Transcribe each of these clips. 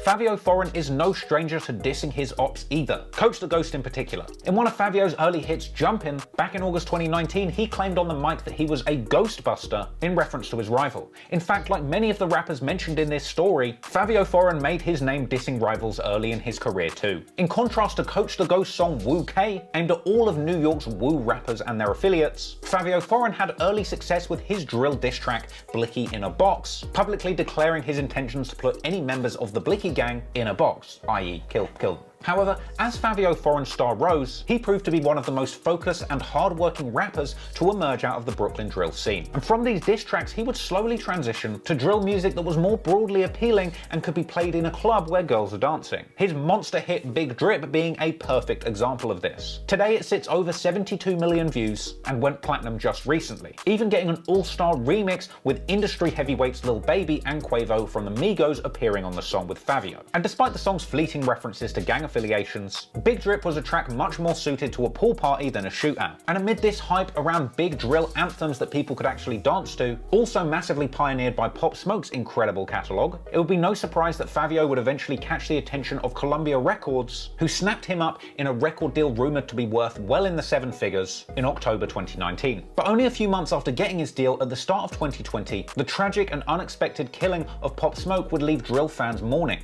Fivio Foreign is no stranger to dissing his ops either, Coach the Ghost in particular. In one of Fivio's early hits, Jumpin', back in August 2019, he claimed on the mic that he was a ghostbuster in reference to his rival. In fact, like many of the rappers mentioned in this story, Fivio Foreign made his name dissing rivals early in his career too. In contrast to Coach the Ghost's song Woo K, aimed at all of New York's woo rappers and their affiliates, Fivio Foreign had early success with his drill diss track Blicky in a Box, publicly declaring his intentions to put any members of the Blicky gang in a box, i.e. kill them. However, as Fivio Foreign's star rose, he proved to be one of the most focused and hard-working rappers to emerge out of the Brooklyn drill scene. And from these diss tracks, he would slowly transition to drill music that was more broadly appealing and could be played in a club where girls are dancing. His monster hit Big Drip being a perfect example of this. Today it sits over 72 million views and went platinum just recently, even getting an all-star remix with industry heavyweights Lil Baby and Quavo from the Migos appearing on the song with Fivio. And despite the song's fleeting references to gang affiliations, Big Drip was a track much more suited to a pool party than a shootout. And amid this hype around big drill anthems that people could actually dance to, also massively pioneered by Pop Smoke's incredible catalogue, it would be no surprise that Fivio would eventually catch the attention of Columbia Records, who snapped him up in a record deal rumoured to be worth well in the seven figures in October 2019. But only a few months after getting his deal at the start of 2020, the tragic and unexpected killing of Pop Smoke would leave drill fans mourning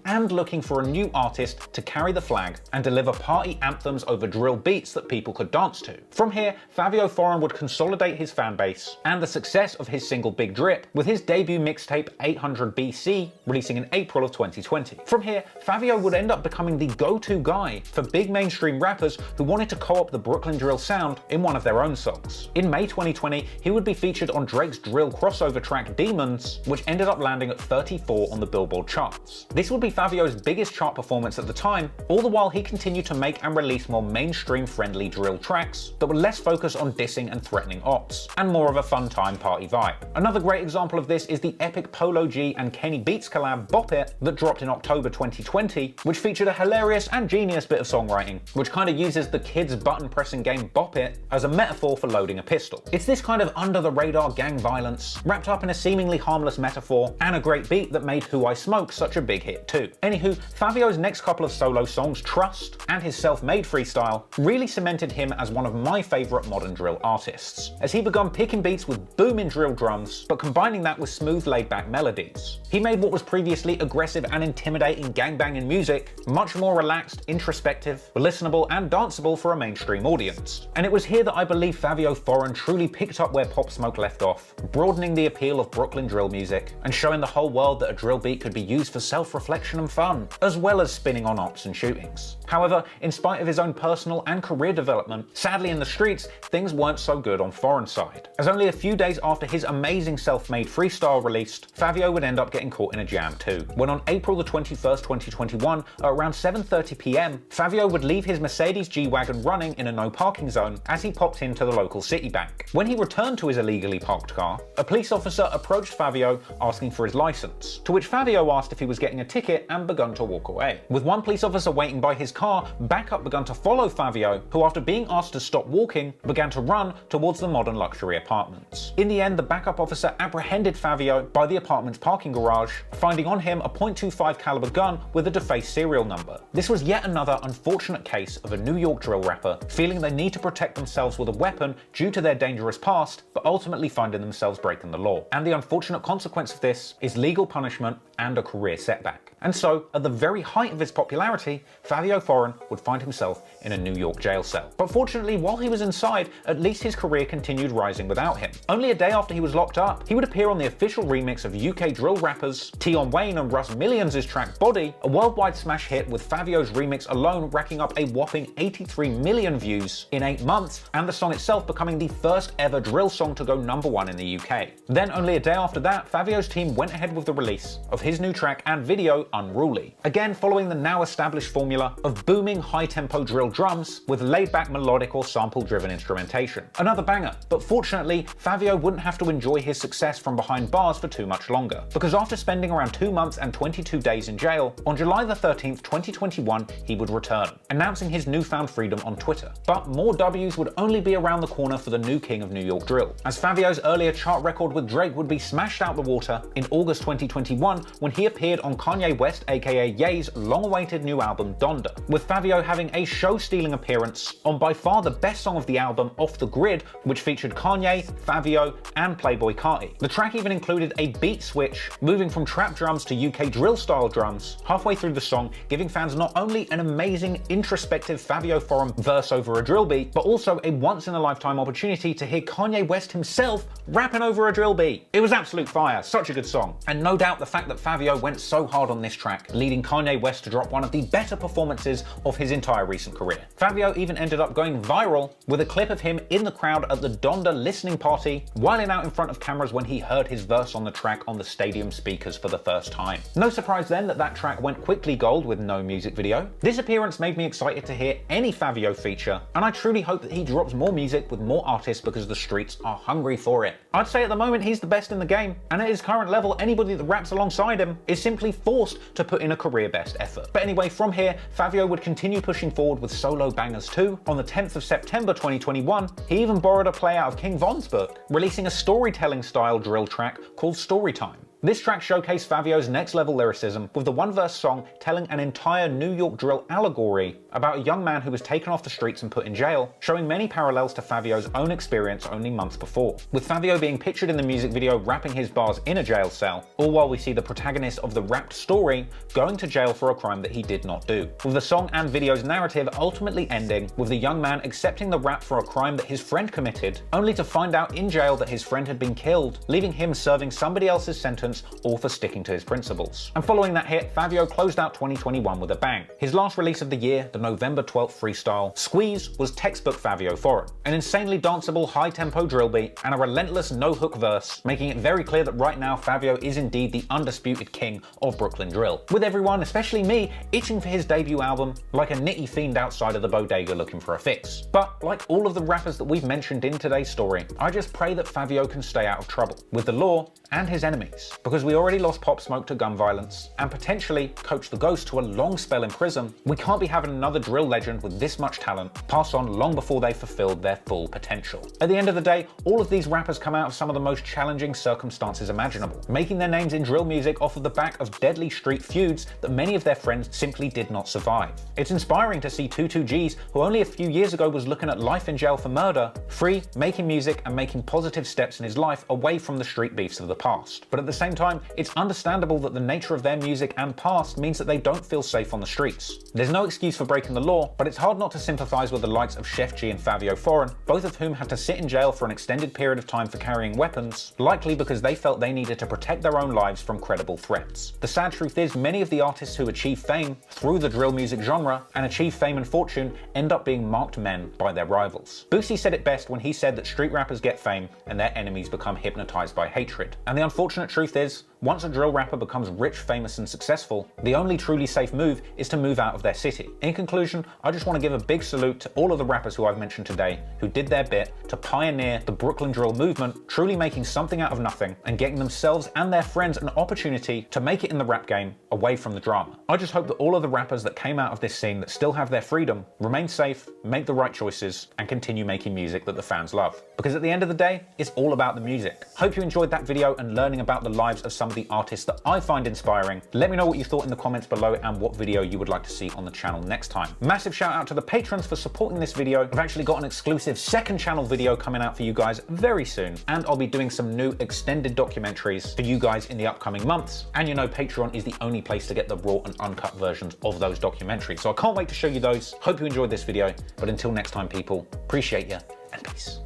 and looking for a new artist to carry the flag and deliver party anthems over drill beats that people could dance to. From here, Fivio Foreign would consolidate his fan base and the success of his single Big Drip with his debut mixtape 800 BC releasing in April of 2020. From here, Fivio would end up becoming the go-to guy for big mainstream rappers who wanted to co-opt the Brooklyn drill sound in one of their own songs. In May 2020, he would be featured on Drake's drill crossover track Demons, which ended up landing at 34 on the Billboard charts. This would be Fivio's biggest chart performance at the time, all the while he continued to make and release more mainstream-friendly drill tracks that were less focused on dissing and threatening ops, and more of a fun time party vibe. Another great example of this is the epic Polo G and Kenny Beats collab Bop It that dropped in October 2020, which featured a hilarious and genius bit of songwriting, which kind of uses the kids' button-pressing game Bop It as a metaphor for loading a pistol. It's this kind of under-the-radar gang violence, wrapped up in a seemingly harmless metaphor, and a great beat that made Who I Smoke such a big hit too. Anywho, Fivio's next couple of solo songs, Trust and his self-made freestyle, really cemented him as one of my favourite modern drill artists, as he began picking beats with booming drill drums, but combining that with smooth laid-back melodies. He made what was previously aggressive and intimidating gangbanging music much more relaxed, introspective, listenable and danceable for a mainstream audience. And it was here that I believe Fivio Foreign truly picked up where Pop Smoke left off, broadening the appeal of Brooklyn drill music and showing the whole world that a drill beat could be used for self-reflection and fun, as well as spinning on ops and shootings. However, in spite of his own personal and career development, sadly in the streets, things weren't so good on Foreign's side, as only a few days after his amazing self-made freestyle released, Fivio would end up getting caught in a jam too, when on April the 21st, 2021, at around 7:30 p.m, Fivio would leave his Mercedes G-Wagon running in a no parking zone as he popped into the local Citibank. When he returned to his illegally parked car, a police officer approached Fivio asking for his license, to which Fivio asked if he was getting a ticket and begun to walk away. With one police officer waiting by his car, backup began to follow Fivio, who after being asked to stop walking, began to run towards the modern luxury apartments. In the end, the backup officer apprehended Fivio by the apartment's parking garage, finding on him a .25 caliber gun with a defaced serial number. This was yet another unfortunate case of a New York drill rapper feeling they need to protect themselves with a weapon due to their dangerous past, but ultimately finding themselves breaking the law. And the unfortunate consequence of this is legal punishment and a career setback. And so, at the very height of his popularity, Fivio Foreign would find himself in a New York jail cell. But fortunately, while he was inside, at least his career continued rising without him. Only a day after he was locked up, he would appear on the official remix of UK drill rappers Tion Wayne and Russ Millions' track Body, a worldwide smash hit with Fivio's remix alone racking up a whopping 83 million views in 8 months, and the song itself becoming the first ever drill song to go #1 in the UK. Then only a day after that, Fivio's team went ahead with the release of his new track and video Unruly, again following the now established formula of of booming high-tempo drill drums with laid-back melodic or sample-driven instrumentation. Another banger, but fortunately, Fivio wouldn't have to enjoy his success from behind bars for too much longer, because after spending around 2 months and 22 days in jail, on July the 13th, 2021, he would return, announcing his newfound freedom on Twitter. But more W's would only be around the corner for the new king of New York drill, as Fivio's earlier chart record with Drake would be smashed out the water in August 2021 when he appeared on Kanye West aka Ye's long-awaited new album Donda, with Fivio having a show-stealing appearance on by far the best song of the album, Off the Grid, which featured Kanye, Fivio, and Playboi Carti. The track even included a beat switch, moving from trap drums to UK drill-style drums halfway through the song, giving fans not only an amazing, introspective Fivio Foreign verse over a drill beat, but also a once-in-a-lifetime opportunity to hear Kanye West himself rapping over a drill beat. It was absolute fire, such a good song. And no doubt the fact that Fivio went so hard on this track, leading Kanye West to drop one of the better performances of his entire recent career. Fivio even ended up going viral with a clip of him in the crowd at the Donda listening party, whiling out in front of cameras when he heard his verse on the track on the stadium speakers for the first time. No surprise then that that track went quickly gold with no music video. This appearance made me excited to hear any Fivio feature, and I truly hope that he drops more music with more artists because the streets are hungry for it. I'd say at the moment he's the best in the game, and at his current level anybody that raps alongside him is simply forced to put in a career best effort. But anyway, from here, Fivio would continue pushing forward with solo bangers too. On the 10th of September 2021, he even borrowed a play out of King Von's book, releasing a storytelling style drill track called Storytime. This track showcased Fivio's next-level lyricism, with the one-verse song telling an entire New York drill allegory about a young man who was taken off the streets and put in jail, showing many parallels to Fivio's own experience only months before, with Fivio being pictured in the music video rapping his bars in a jail cell, all while we see the protagonist of the rapped story going to jail for a crime that he did not do, with the song and video's narrative ultimately ending with the young man accepting the rap for a crime that his friend committed, only to find out in jail that his friend had been killed, leaving him serving somebody else's sentence all for sticking to his principles. And following that hit, Fivio closed out 2021 with a bang. His last release of the year, the November 12th freestyle, Squeeze, was textbook Fivio Foreign. An insanely danceable high-tempo drill beat and a relentless no-hook verse, making it very clear that right now Fivio is indeed the undisputed king of Brooklyn drill, with everyone, especially me, itching for his debut album like a nitty fiend outside of the bodega looking for a fix. But like all of the rappers that we've mentioned in today's story, I just pray that Fivio can stay out of trouble with the law and his enemies, because we already lost Pop Smoke to gun violence, and potentially Coach the Ghost to a long spell in prison. We can't be having another drill legend with this much talent pass on long before they fulfilled their full potential. At the end of the day, all of these rappers come out of some of the most challenging circumstances imaginable, making their names in drill music off of the back of deadly street feuds that many of their friends simply did not survive. It's inspiring to see 22G's, who only a few years ago was looking at life in jail for murder, free, making music and making positive steps in his life away from the street beefs of the past. But at the same time, it's understandable that the nature of their music and past means that they don't feel safe on the streets. There's no excuse for breaking the law, but it's hard not to sympathize with the likes of Chef G and Fivio Foreign, both of whom had to sit in jail for an extended period of time for carrying weapons, likely because they felt they needed to protect their own lives from credible threats. The sad truth is, many of the artists who achieve fame through the drill music genre and achieve fame and fortune end up being marked men by their rivals. Boosie said it best when he said that street rappers get fame and their enemies become hypnotized by hatred. And the unfortunate truth is, once a drill rapper becomes rich, famous, and successful, the only truly safe move is to move out of their city. In conclusion, I just want to give a big salute to all of the rappers who I've mentioned today who did their bit to pioneer the Brooklyn drill movement, truly making something out of nothing and getting themselves and their friends an opportunity to make it in the rap game away from the drama. I just hope that all of the rappers that came out of this scene that still have their freedom remain safe, make the right choices, and continue making music that the fans love. Because at the end of the day, it's all about the music. Hope you enjoyed that video and learning about the lives of some of the artists that I find inspiring. Let me know what you thought in the comments below and what video you would like to see on the channel next time. Massive shout out to the patrons for supporting this video. I've actually got an exclusive second channel video coming out for you guys very soon, and I'll be doing some new extended documentaries for you guys in the upcoming months. And you know, Patreon is the only place to get the raw and uncut versions of those documentaries. So I can't wait to show you those. Hope you enjoyed this video, but until next time people, appreciate you and peace.